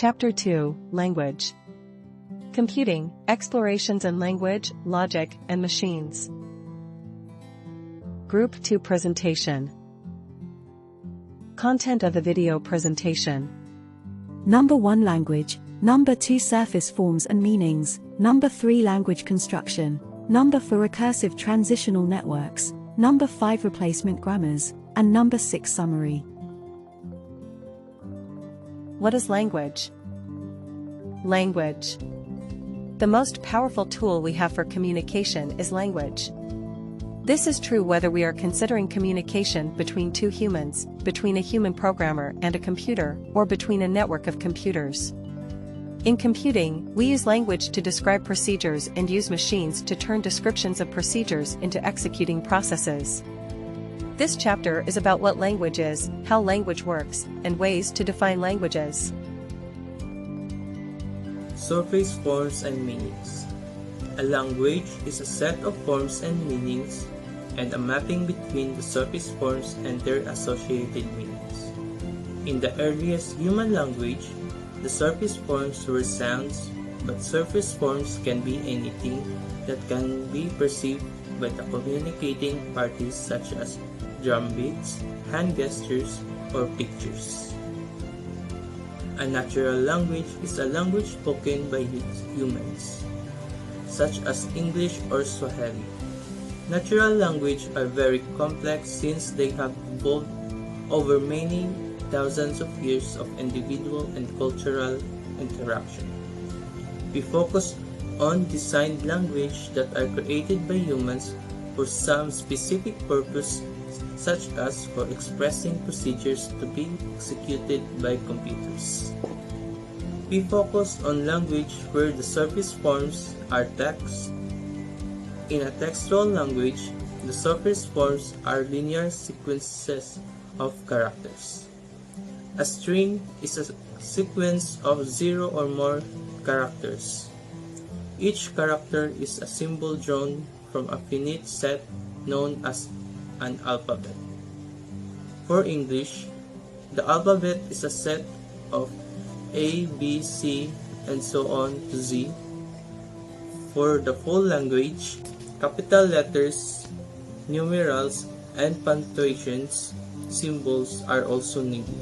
Chapter 2, Language. Computing, Explorations in Language, Logic, and Machines. Group 2 Presentation. Content of the video presentation. Number 1 Language. Number 2 Surface forms and meanings. Number 3 Language construction. Number 4 Recursive transitional networks. Number 5 Replacement grammars. And number 6 Summary. What is language? Language. The most powerful tool we have for communication is language. This is true whether we are considering communication between two humans, between a human programmer and a computer, or between a network of computers. In computing, we use language to describe procedures and use machines to turn descriptions of procedures into executing processes. This chapter is about what language is, how language works, and ways to define languages. Surface forms and meanings. A language is a set of forms and meanings, and a mapping between the surface forms and their associated meanings. In the earliest human language, the surface forms were sounds, but surface forms can be anything that can be perceived by the communicating parties, such as drum beats, hand gestures, or pictures. A natural language is a language spoken by humans, such as English or Swahili. Natural language are very complex since they have evolved over many thousands of years of individual and cultural interaction. We focus on designed language that are created by humans for some specific purpose, such as for expressing procedures to be executed by computers. We focus on language where the surface forms are text. In a textual language, the surface forms are linear sequences of characters. A string is a sequence of 0 or more characters. Each character is a symbol drawn from a finite set known as an alphabet. For English, the alphabet is a set of A, B, C, and so on to Z. For the full language, capital letters, numerals, and punctuations symbols are also needed.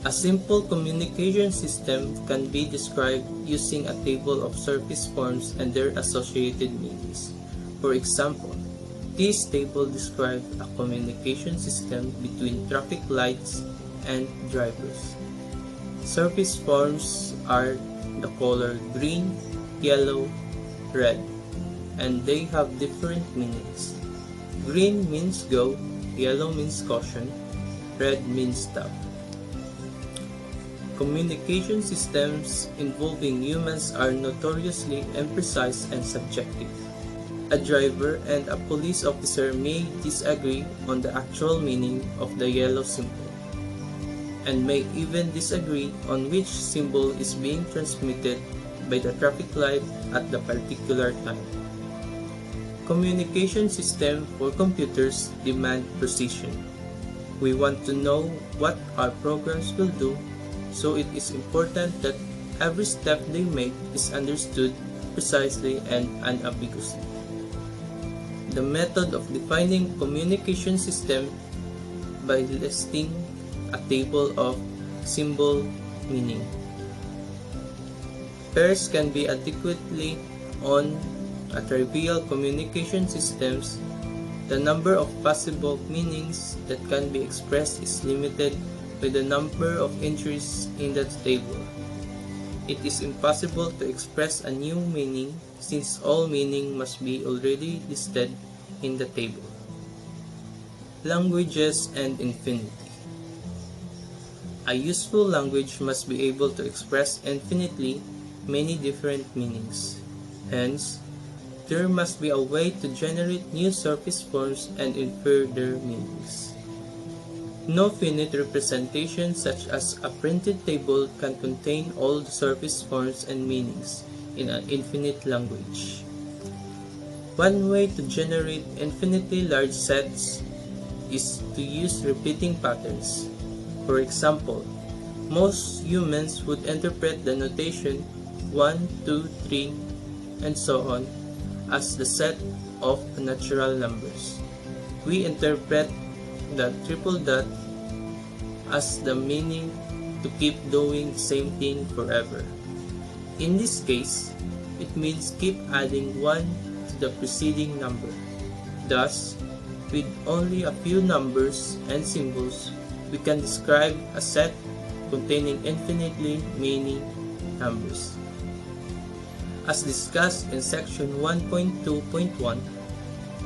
A simple communication system can be described using a table of surface forms and their associated meanings. For example, this table describes a communication system between traffic lights and drivers. Surface forms are the color green, yellow, red, and they have different meanings. Green means go, yellow means caution, red means stop. Communication systems involving humans are notoriously imprecise and subjective. A driver and a police officer may disagree on the actual meaning of the yellow symbol, and may even disagree on which symbol is being transmitted by the traffic light at the particular time. Communication systems for computers demand precision. We want to know what our programs will do, so it is important that every step they make is understood precisely and unambiguously. The method of defining communication system by listing a table of symbol meaning. Pairs can be adequately on a trivial communication systems. The number of possible meanings that can be expressed is limited by the number of entries in that table. It is impossible to express a new meaning since all meaning must be already listed in the table. Languages and infinity. A useful language must be able to express infinitely many different meanings. Hence, there must be a way to generate new surface forms and infer their meanings. No finite representation such as a printed table can contain all the surface forms and meanings in an infinite language. One way to generate infinitely large sets is to use repeating patterns. For example, Most humans would interpret the notation 1, 2, 3, and so on as the set of natural numbers. We interpret the triple dot as the meaning to keep doing the same thing forever. In this case, it means keep adding 1 to the preceding number. Thus, with only a few numbers and symbols, we can describe a set containing infinitely many numbers. As discussed in section 1.2.1,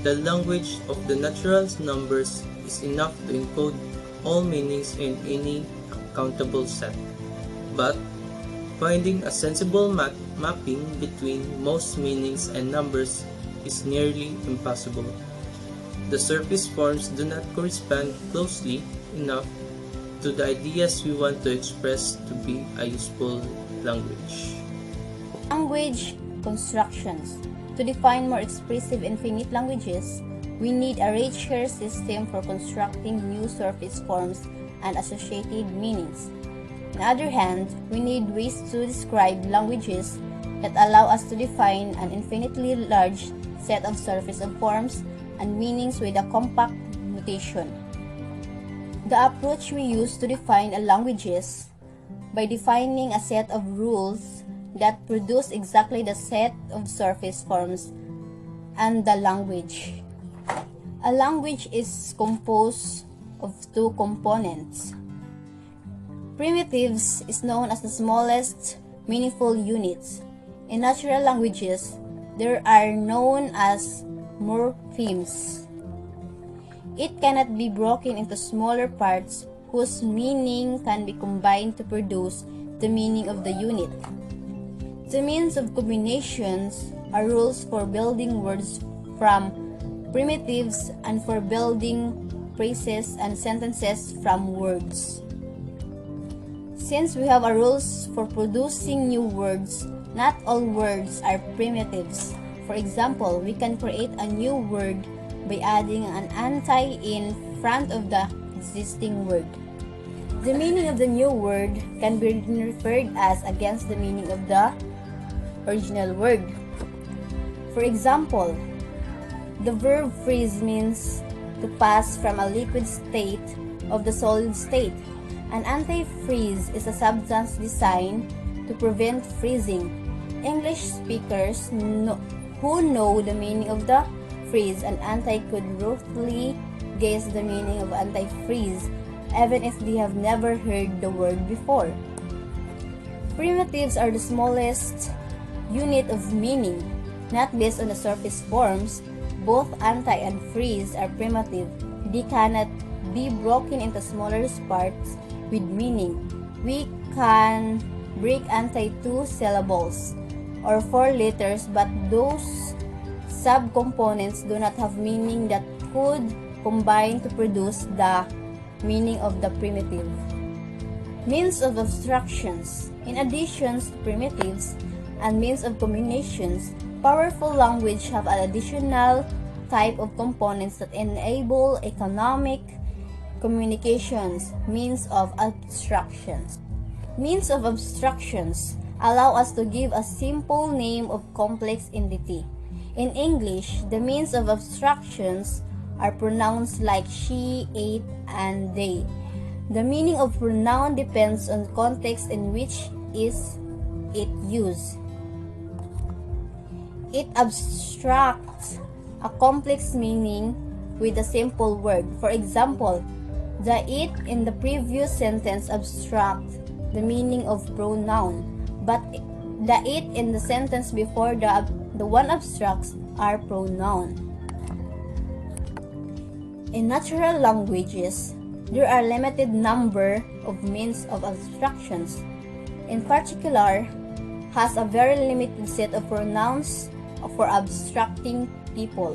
the language of the natural numbers is enough to encode all meanings in any countable set. But finding a sensible mapping between most meanings and numbers is nearly impossible. The surface forms do not correspond closely enough to the ideas we want to express to be a useful language. Language constructions. To define more expressive infinite languages, we need a richer system for constructing new surface forms and associated meanings. On the other hand, we need ways to describe languages that allow us to define an infinitely large set of surface of forms and meanings with a compact notation. The approach we use to define a language is by defining a set of rules that produce exactly the set of surface forms and the language. A language is composed of two components. Primitives is known as the smallest meaningful units. In natural languages, there are known as morphemes. It cannot be broken into smaller parts whose meaning can be combined to produce the meaning of the unit. The means of combinations are rules for building words from primitives and for building phrases and sentences from words. Since we have a rules for producing new words, not all words are primitives. For example, we can create a new word by adding an anti in front of the existing word. The meaning of the new word can be referred as against the meaning of the original word. For example, the verb freeze means to pass from a liquid state of the solid state. An anti-freeze is a substance designed to prevent freezing. English speakers who know the meaning of the freeze and anti could roughly guess the meaning of anti-freeze, even if they have never heard the word before. Primitives are the smallest unit of meaning, not based on the surface forms. Both anti and freeze are primitive. They cannot be broken into smaller parts with meaning. We can break anti 2 syllables or 4 letters, but those subcomponents do not have meaning that could combine to produce the meaning of the primitive. Means of abstractions. In addition to primitives and means of combinations, powerful language have an additional type of components that enable economic communications, means of abstractions. Means of abstractions allow us to give a simple name of complex entity. In English, the means of abstractions are pronouns like she, it, and they. The meaning of pronoun depends on context in which is it used. It abstracts a complex meaning with a simple word. For example, the it in the previous sentence abstracts the meaning of pronoun, but the it in the sentence before the one abstracts are pronoun. In natural languages, there are limited number of means of abstractions. In particular, has a very limited set of pronouns for abstracting people.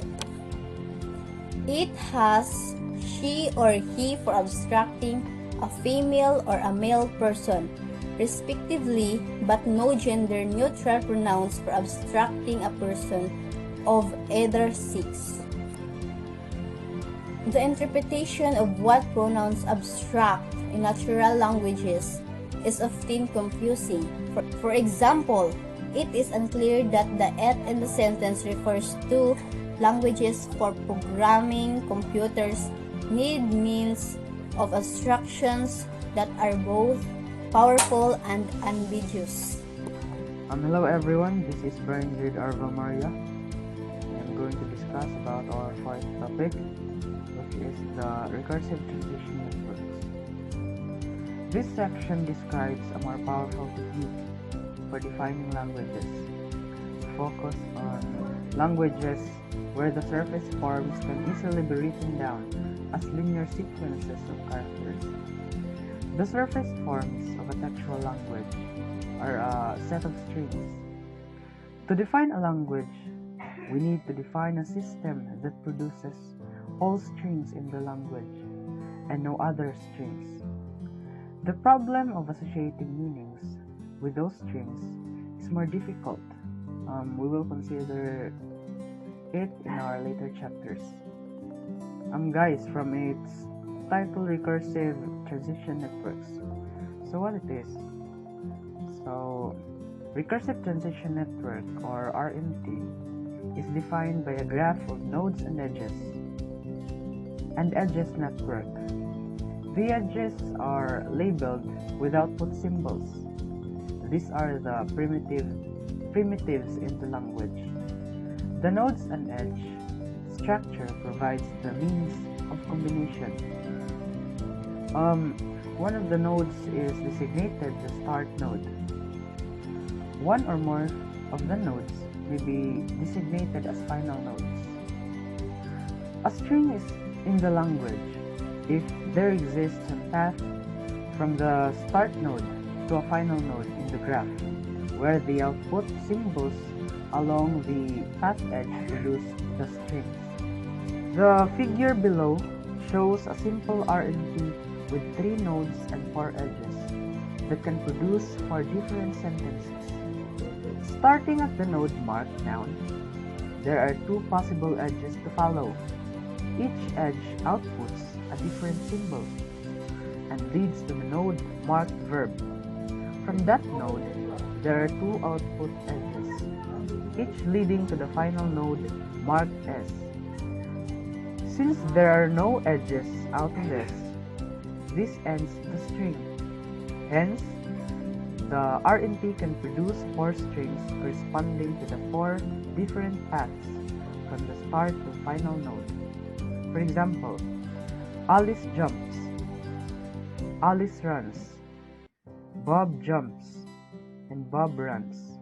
It has she or he for abstracting a female or a male person, respectively, but no gender-neutral pronouns for abstracting a person of either sex. The interpretation of what pronouns abstract in natural languages is often confusing. For example, it is unclear that the "et" in the sentence refers to languages for programming. Computers need means of instructions that are both powerful and ambiguous. Hello everyone, this is Bryand with our Valmoria. I'm going to discuss about our fourth topic, which is the recursive transition networks. This section describes a more powerful technique for defining languages. We focus on languages where the surface forms can easily be written down as linear sequences of characters. The surface forms of a textual language are a set of strings. To define a language, we need to define a system that produces all strings in the language and no other strings. The problem of associating meanings with those strings is more difficult. We will consider it in our later chapters. Guys, from its title, Recursive Transition Networks. So what it is? So, Recursive Transition Network, or RNT, is defined by a graph of nodes and edges. An edges network. The edges are labeled with output symbols. These are the primitives in the language. The nodes and edge structure provides the means of combination. One of the nodes is designated the start node. One or more of the nodes may be designated as final nodes. A string is in the language if there exists a path from the start node to a final node in the graph, where the output symbols along the path edge produce the strings. The figure below shows a simple RNT with 3 nodes and 4 edges that can produce 4 different sentences. Starting at the node marked noun, there are 2 possible edges to follow. Each edge outputs a different symbol and leads to the node marked verb. From that node, there are 2 output edges, each leading to the final node marked S. Since there are no edges out of this ends the string. Hence, the RNT can produce 4 strings corresponding to the 4 different paths from the start to final node. For example, Alice jumps, Alice runs, Bob jumps, and Bob runs.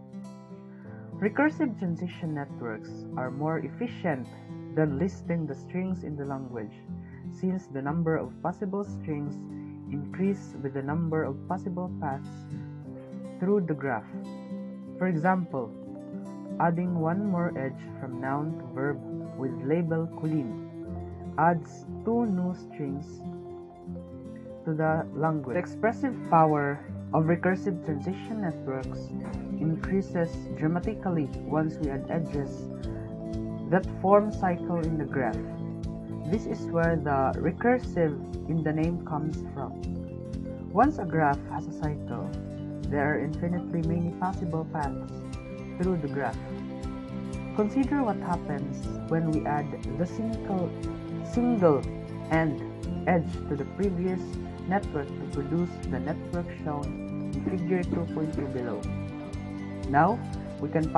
Recursive transition networks are more efficient than listing the strings in the language, since the number of possible strings increase with the number of possible paths through the graph. For example, adding 1 more edge from noun to verb with label Colleen adds 2 new strings to the language. The expressive power of recursive transition networks increases dramatically once we add edges that form cycle in the graph. This is where the recursive in the name comes from. Once a graph has a cycle, there are infinitely many possible paths through the graph. Consider what happens when we add the single end edge to the previous network to produce the network shown in figure 2.2 below. Now, we can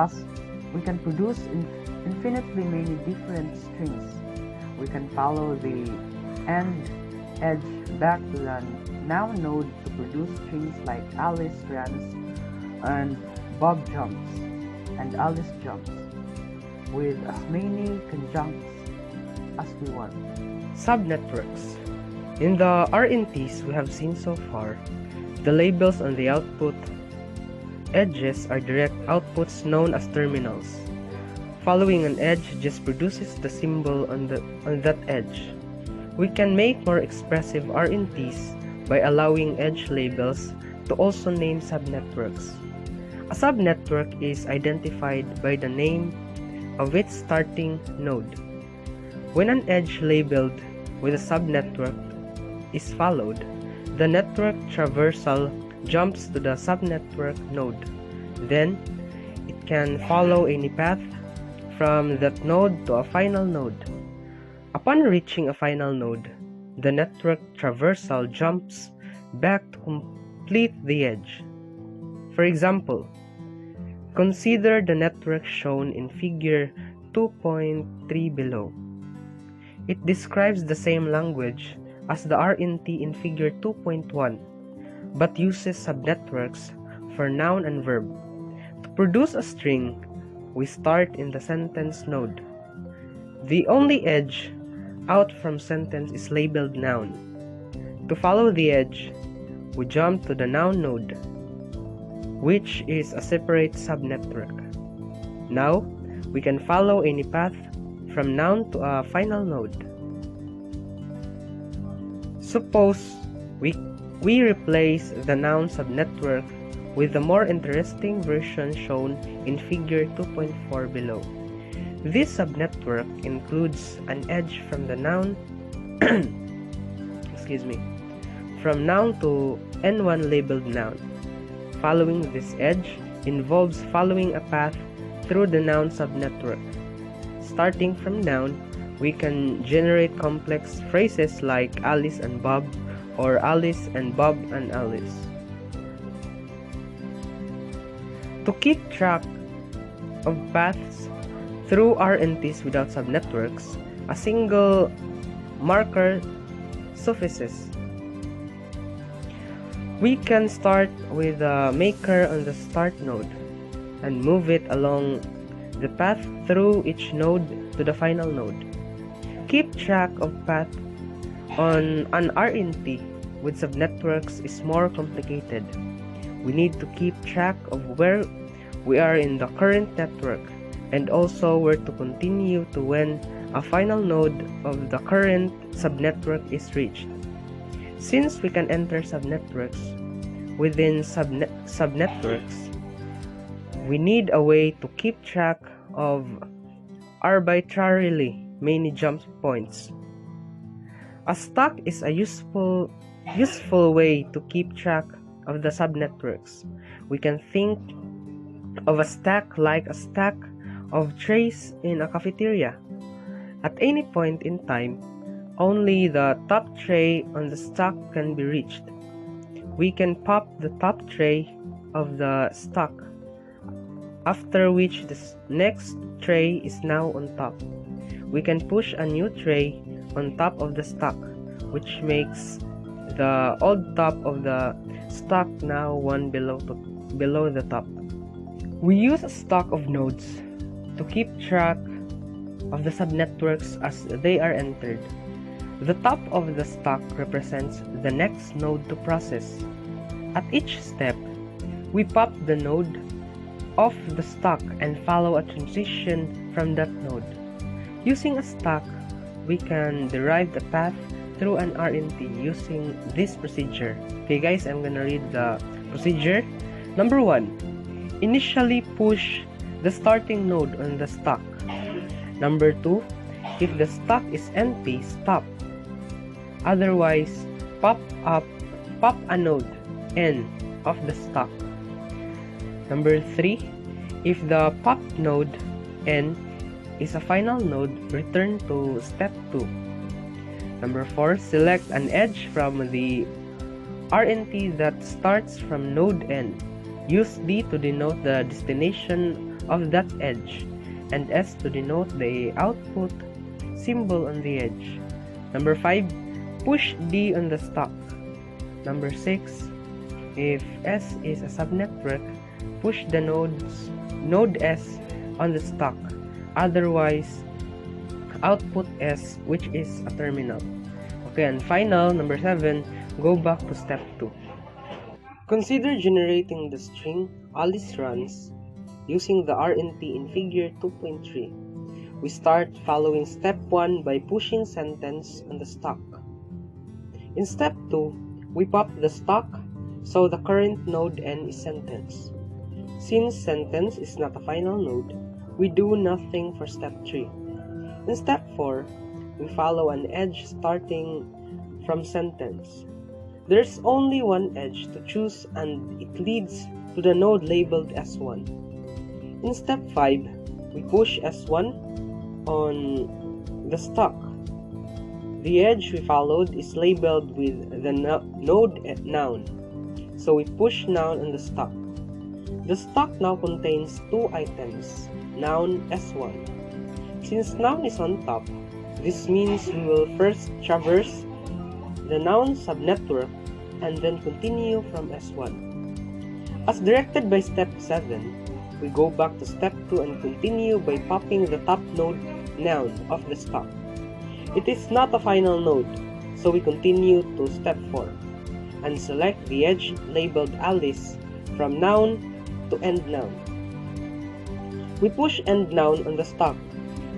produce infinitely many different strings. We can follow the end edge back to the noun node to produce strings like Alice runs and Bob jumps and Alice jumps with as many conjuncts as we want. Subnetworks. In the RNTs we have seen so far, the labels on the output edges are direct outputs known as terminals. Following an edge just produces the symbol on that edge. We can make more expressive RNTs by allowing edge labels to also name subnetworks. A subnetwork is identified by the name of its starting node. When an edge labeled with a subnetwork is followed, the network traversal jumps to the subnetwork node. Then, it can follow any path from that node to a final node. Upon reaching a final node, the network traversal jumps back to complete the edge. For example, consider the network shown in figure 2.3 below. It describes the same language as the RNT in figure 2.1, but uses subnetworks for noun and verb. To produce a string, we start in the sentence node. The only edge out from sentence is labeled noun. To follow the edge, we jump to the noun node, which is a separate subnetwork. Now, we can follow any path from noun to a final node. Suppose we replace the noun subnetwork with the more interesting version shown in figure 2.4 below. This subnetwork includes an edge from the noun from noun to N1 labeled noun. Following this edge involves following a path through the noun subnetwork. Starting from noun, we can generate complex phrases like Alice and Bob or Alice and Bob and Alice. To keep track of paths through RNTs without subnetworks, a single marker suffices. We can start with a maker on the start node and move it along the path through each node to the final node. Keep track of path on an RNT with subnetworks is more complicated. We need to keep track of where we are in the current network and also where to continue to when a final node of the current subnetwork is reached. Since we can enter subnetworks within subnetworks, we need a way to keep track of arbitrarily many jump points. A stack is a useful way to keep track of the subnetworks. We can think of a stack like a stack of trays in a cafeteria. At any point in time, only the top tray on the stack can be reached. We can pop the top tray of the stack, after which the next tray is now on top. We can push a new tray on top of the stack, which makes the old top of the stack now one below the top. We use a stack of nodes to keep track of the subnetworks as they are entered. The top of the stack represents the next node to process. At each step, we pop the node off the stack and follow a transition from that node. Using a stack, we can derive the path through an RNT using this procedure. Okay guys, I'm gonna read the procedure. Number 1. Initially push the starting node on the stack. Number 2. If the stack is empty, stop. Otherwise, pop a node N of the stack. Number 3. If the pop node N is a final node, return to step 2. Number 4. Select an edge from the RNT that starts from node N. Use D to denote the destination of that edge, and S to denote the output symbol on the edge. Number 5. Push D on the stack. Number 6. If S is a subnetwork, push the node S on the stack. Otherwise, output S, which is a terminal. Okay, and final, number 7, go back to step 2. Consider generating the string Alice runs using the RNT in figure 2.3. We start following step 1 by pushing sentence on the stack. In step 2, we pop the stack so the current node N is sentence. Since sentence is not a final node, we do nothing for step 3. In step 4, we follow an edge starting from sentence. There's only one edge to choose and it leads to the node labeled S1. In step 5, we push S1 on the stock. The edge we followed is labeled with the node noun, so we push noun on the stock. The stock now contains two items, noun S1. Since noun is on top, this means we will first traverse the noun subnetwork and then continue from S1. As directed by step 7, we go back to step 2 and continue by popping the top node noun of the stock. It is not a final node, so we continue to step 4 and select the edge labeled Alice from noun to end noun. We push end noun on the stock,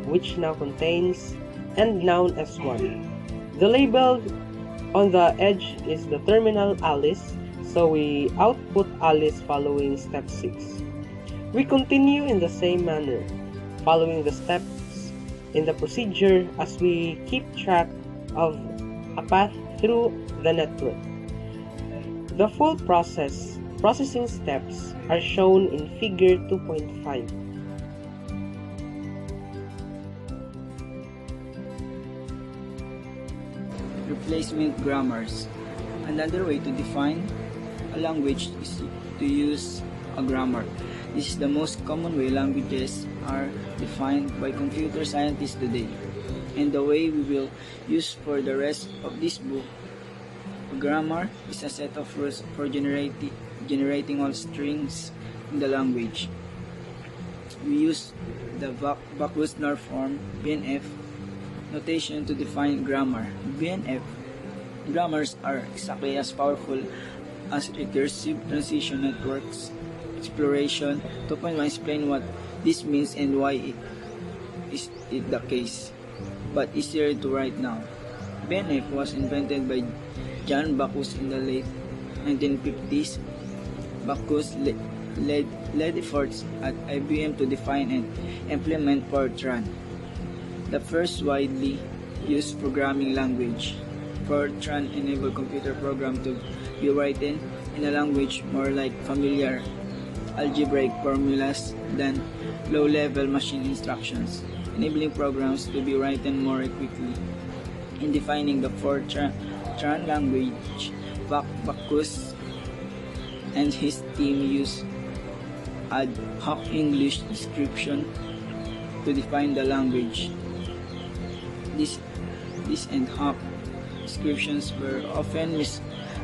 which now contains end noun S1. The label on the edge is the terminal Alice, so we output Alice following step 6. We continue in the same manner, following the steps in the procedure as we keep track of a path through the network. The full processing steps are shown in figure 2.5. Replacement grammars. Another way to define a language is to use a grammar. This is the most common way languages are defined by computer scientists today, and the way we will use for the rest of this book. A grammar is a set of rules for generating all strings in the language. We use the Backus-Naur form BNF notation to define grammar. BNF grammars are exactly as powerful as recursive transition networks. Exploration 2.1 explain what this means and why it is the case, but easier to write now. BNF was invented by John Backus in the late 1950s. Backus led efforts at IBM to define and implement Fortran, the first widely used programming language. Fortran enabled computer programs to be written in a language more like familiar algebraic formulas than low-level machine instructions, enabling programs to be written more quickly. In defining the Fortran language, Backus and his team used ad hoc English description to define the language. These ad hoc descriptions were often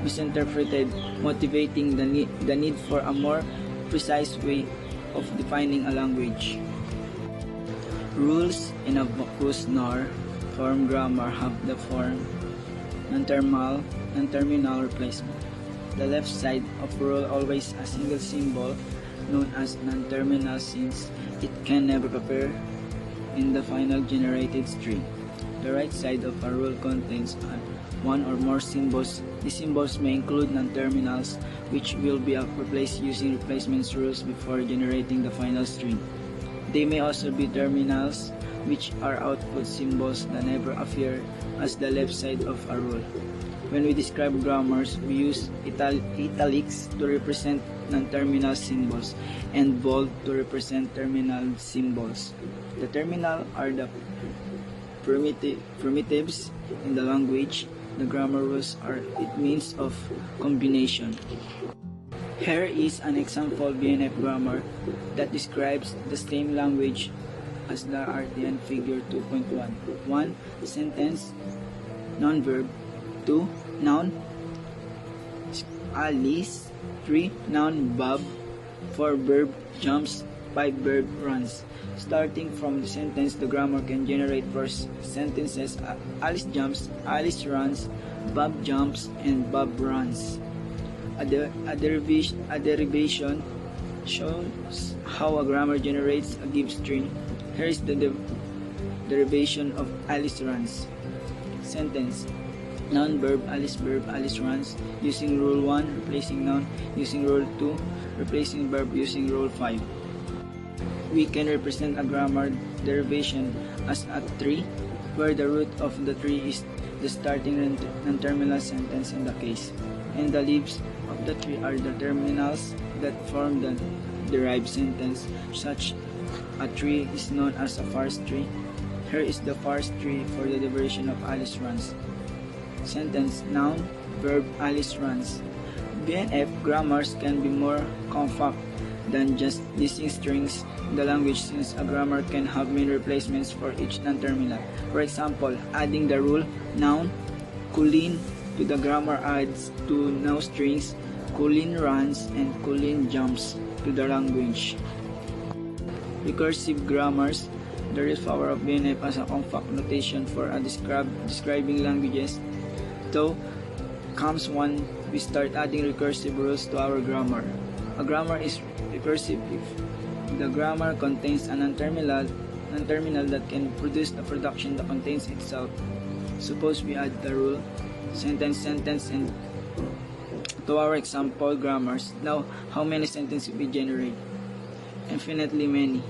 misinterpreted, motivating the need for a more precise way of defining a language. Rules in a Backus-Naur form grammar have the form non-terminal replacement. The left side of rule always a single symbol known as non-terminal since it can never appear in the final generated string. The right side of a rule contains one or more symbols. These symbols may include non-terminals, which will be replaced using replacement rules before generating the final string. They may also be terminals, which are output symbols that never appear as the left side of a rule. When we describe grammars, we use italics to represent non-terminal symbols and bold to represent terminal symbols. The terminal are the primitives in the language. The grammar rules are its means of combination. Here is an example BNF grammar that describes the same language as the RTN figure 2.1. 1. Sentence, noun-verb. 2. Noun, Alice. 3. Noun, Bob. 4. Verb, jumps. 5. Verb, runs. Starting from the sentence, the grammar can generate first sentences: Alice jumps, Alice runs, Bob jumps, and Bob runs. A derivation shows how a grammar generates a given string. Here is the derivation of Alice runs. Sentence: noun, verb, Alice runs, using rule 1, replacing noun, using rule 2, replacing verb, using rule 5. We can represent a grammar derivation as a tree, where the root of the tree is the starting non-terminal sentence in the case. and the leaves of the tree are the terminals that form the derived sentence. Such a tree is known as a forest tree. Here is the forest tree for the derivation of Alice runs. Sentence, noun, verb, Alice runs. BNF grammars can be more compact than just listing strings in the language, since a grammar can have many replacements for each non-terminal. For example, adding the rule noun Colleen to the grammar adds two noun strings Colleen runs and Colleen jumps to the language. Recursive grammars. There is power of BNF as a compact notation for a describing languages, though comes when we start adding recursive rules to our grammar. A grammar is recursive if the grammar contains a non-terminal that can produce the production that contains itself. Suppose we add the rule sentence, and to our example grammars. Now, how many sentences we generate? Infinitely many.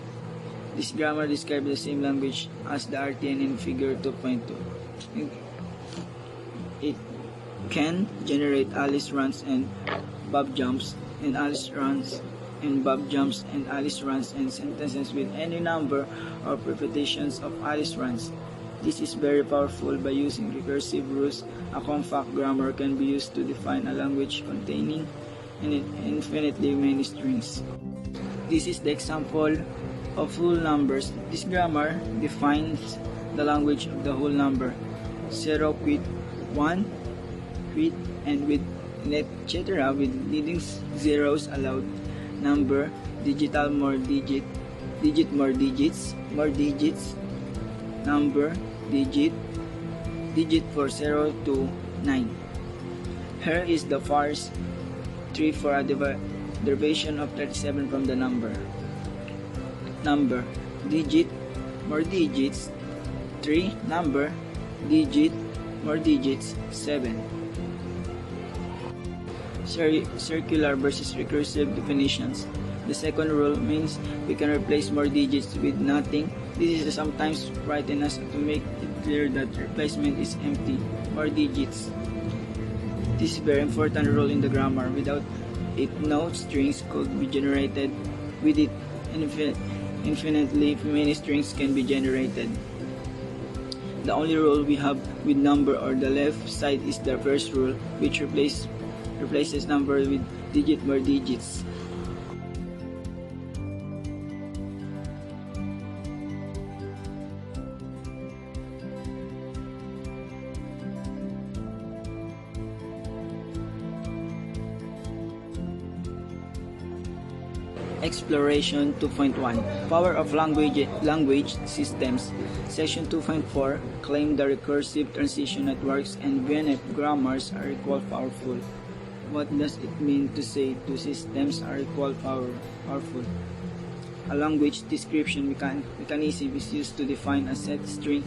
This grammar describes the same language as the RTN in figure 2.2. It can generate Alice runs and Bob jumps, and Alice runs and Bob jumps, and Alice runs, and sentences with any number of repetitions of Alice runs. This is very powerful. By using recursive rules, a compact grammar can be used to define a language containing infinitely many strings. This is the example of whole numbers. This grammar defines the language of the whole number. 0 quit, 1 quit, and with etc. with leading zeros allowed. Number, digital more digit more digits, number, digit for 0 to 9. Here is the first tree for a derivation of 37 from the number. Number, digit, more digits, 3, number, digit, more digits, 7. Circular versus recursive definitions. The second rule means we can replace more digits with nothing. This is sometimes written as to make it clear that replacement is empty, more digits. This is a very important rule in the grammar. Without it, no strings could be generated. With it, infinitely many strings can be generated. The only rule we have with number or the left side is the first rule, which replaces number with digit more digits. Exploration 2.1 Power of Language Systems. Section 2.4 claim the recursive transition networks and BNF grammars are equal powerful. What does it mean to say two systems are equal powerful? A language description mechanism is used to define a set string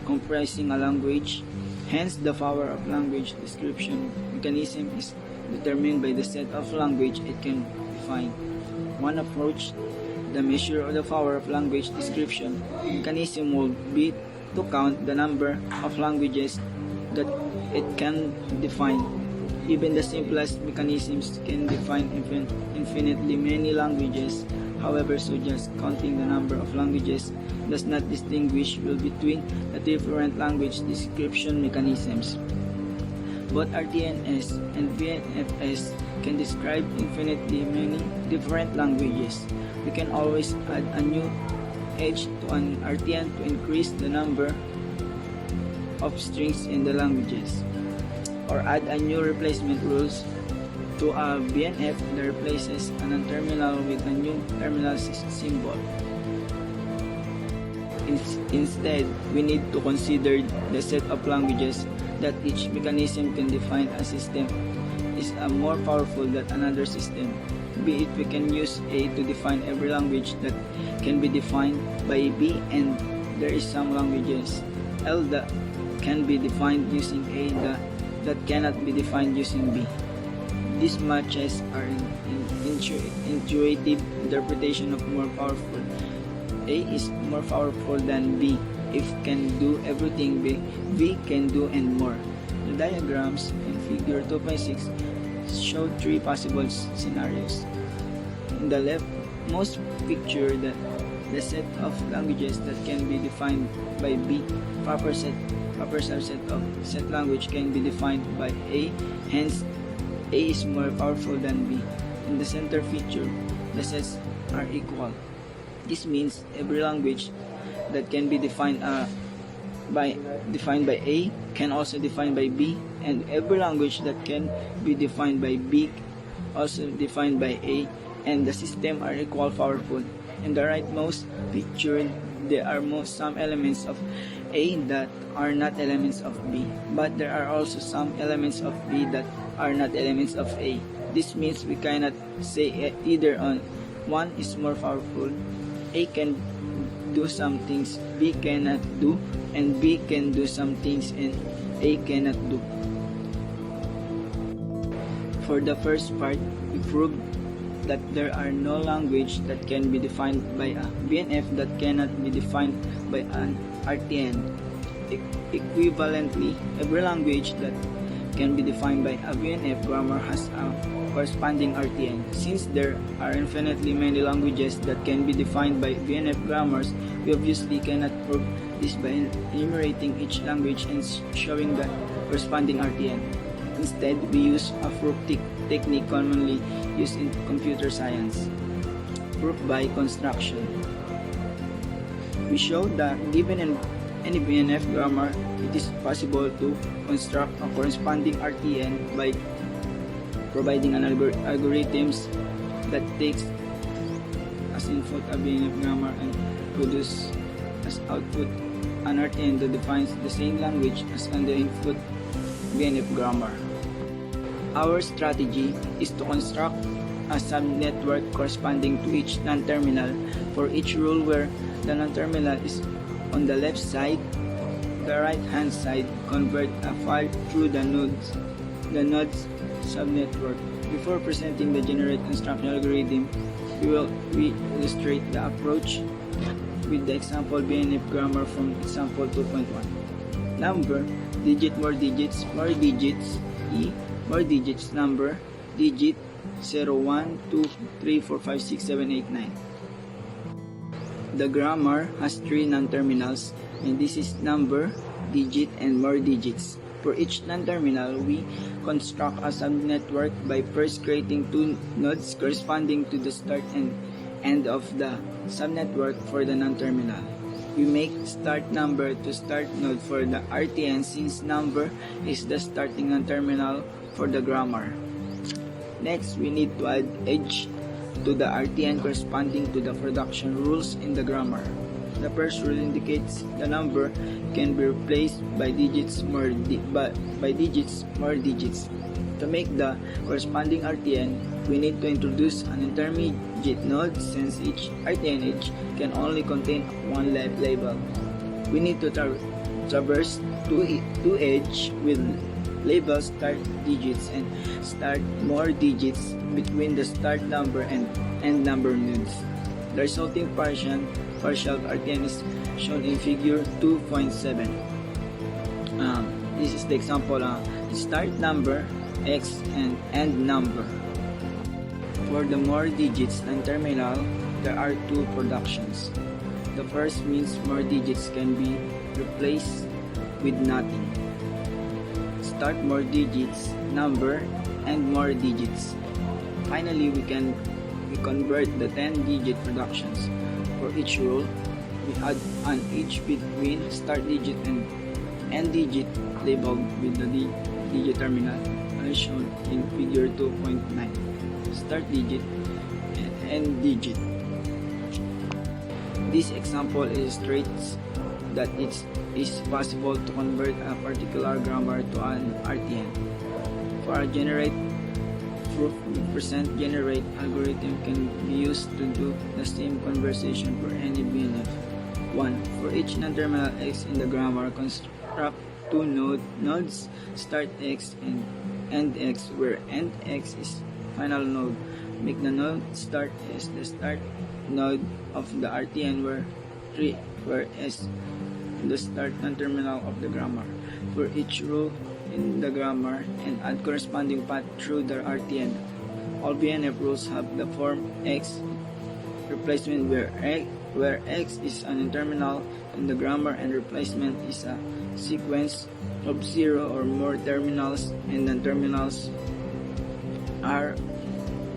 comprising a language. Hence, the power of language description mechanism is determined by the set of language it can define. One approach, the measure of the power of language description mechanism will be to count the number of languages that it can define. Even the simplest mechanisms can define infinitely many languages. However, so just counting the number of languages does not distinguish between the different language description mechanisms. Both RTNS and VNFS can describe infinitely many different languages. We can always add a new edge to an RTN to increase the number of strings in the languages, or add a new replacement rules to a BNF that replaces a non-terminal with a new terminal symbol. Instead, we need to consider the set of languages that each mechanism can define. A system is more powerful than another system. Be it we can use A to define every language that can be defined by B, and there is some languages L that can be defined using A that cannot be defined using B. These matches are intuitive interpretation of more powerful. A is more powerful than B if can do everything B can do and more. The diagrams in figure 2.6 show three possible scenarios. In the leftmost picture, the set of languages that can be defined by B, proper subset of set language can be defined by A, hence A is more powerful than B. In the center feature, the sets are equal. This means every language that can be defined by A can also defined by B, and every language that can be defined by B also defined by A, and the system are equal powerful. In the rightmost picture, there are some elements of A that are not elements of B, but there are also some elements of B that are not elements of A. This means we cannot say either on one is more powerful. A can do some things B cannot do, and B can do some things and A cannot do. For the first part, we proved that there are no language that can be defined by a BNF that cannot be defined by an RTN. Equivalently, every language that can be defined by a BNF grammar has a corresponding RTN. Since there are infinitely many languages that can be defined by BNF grammars, we obviously cannot prove this by enumerating each language and showing the corresponding RTN. Instead, we use a proof technique commonly used in computer science, proof by construction. We show that given any BNF grammar, it is possible to construct a corresponding RTN by providing an algorithms that takes as input a BNF grammar and produce as output an RTN that defines the same language as on the input BNF grammar. Our strategy is to construct a subnetwork corresponding to each non-terminal. For each rule where the non-terminal is on the left side, the right-hand side convert a file through the nodes subnetwork. Before presenting the generate construction algorithm, we illustrate the approach with the example BNF grammar from example 2.1. Number, digit, more digits, E, more digits, number, digit, 0, 1, 2, 3, 4, 5, 6, 7, 8, 9. The grammar has three non-terminals, and this is number, digit, and more digits. For each non-terminal, we construct a subnetwork by first creating two nodes corresponding to the start and end of the subnetwork for the non-terminal. We make start number to start node for the RTN since number is the starting non-terminal for the grammar. Next, we need to add edge to the RTN corresponding to the production rules in the grammar. The first rule indicates the number can be replaced by digits more digits. To make the corresponding RTN, we need to introduce an intermediate node since each RTN edge can only contain one label. We need to traverse two edges with labels start digits and start more digits between the start number and end number nodes. The resulting partial RTN is shown in figure 2.7. This is the example start number, X, and end number. For the more digits non-terminal, there are two productions. The first means more digits can be replaced with nothing. Start more digits, number, and more digits. Finally, we convert the 10-digit productions. For each rule, we add an edge between start digit and end digit labeled with the digit terminal as shown in figure 2.9. Start digit and end digit. This example illustrates that it is possible to convert a particular grammar to an RTN. For a generate proof, %generate algorithm can be used to do the same conversion for any BNF. 1. For each non-terminal X in the grammar, construct two nodes, start X and end X, where end X is final node. Make the node start as the start node of the RTN, where S the start non-terminal of the grammar. For each rule, in the grammar and add corresponding path through the RTN. All BNF rules have the form X replacement where X is an interminal in the grammar and replacement is a sequence of 0 or more terminals and non-terminals R0,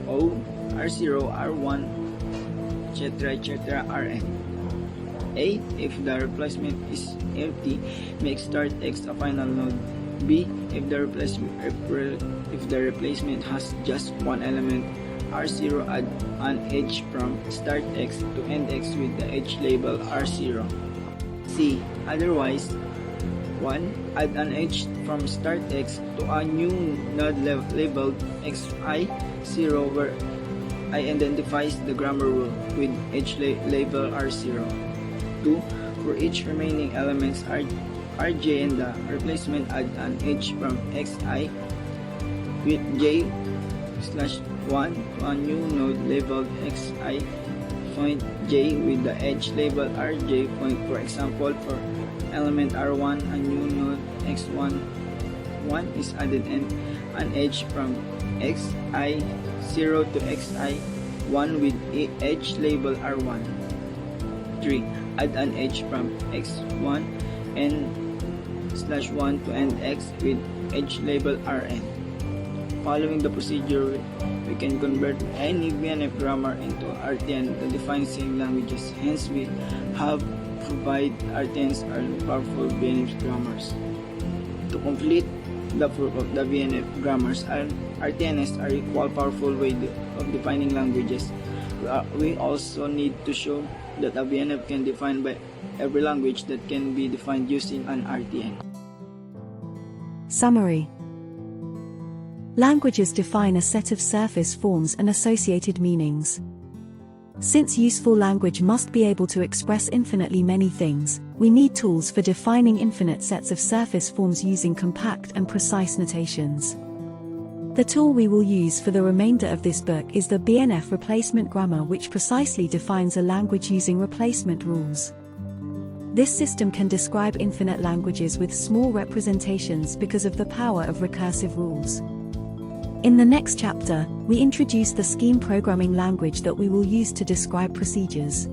R0, R1, etc. Rn. A. If the replacement is empty, make start X a final node. B. If the replacement has just one element, R0 add an edge from start X to end X with the edge label R0. C. Otherwise, 1. Add an edge from start X to a new node labeled XI0 where I identifies the grammar rule with edge label R0. 2. For each remaining elements Rj and the replacement add an edge from Xi with J/1 to a new node labeled Xi point J with the edge label Rj point. For example, for element R1, a new node X1 is added and an edge from Xi0 to Xi1 with edge label R1. 3. Add an edge from X1 n/1 to end X with edge label Rn. Following the procedure, we can convert any BNF grammar into RTN to define same languages. Hence, we have provide RTNs are powerful BNF grammars. To complete the proof of the BNF grammars, RTNs are equal powerful way of defining languages. We also need to show that a BNF can define by every language that can be defined using an RTN. Summary. Languages define a set of surface forms and associated meanings. Since useful language must be able to express infinitely many things, we need tools for defining infinite sets of surface forms using compact and precise notations. The tool we will use for the remainder of this book is the BNF replacement grammar, which precisely defines a language using replacement rules. This system can describe infinite languages with small representations because of the power of recursive rules. In the next chapter, we introduce the scheme programming language that we will use to describe procedures.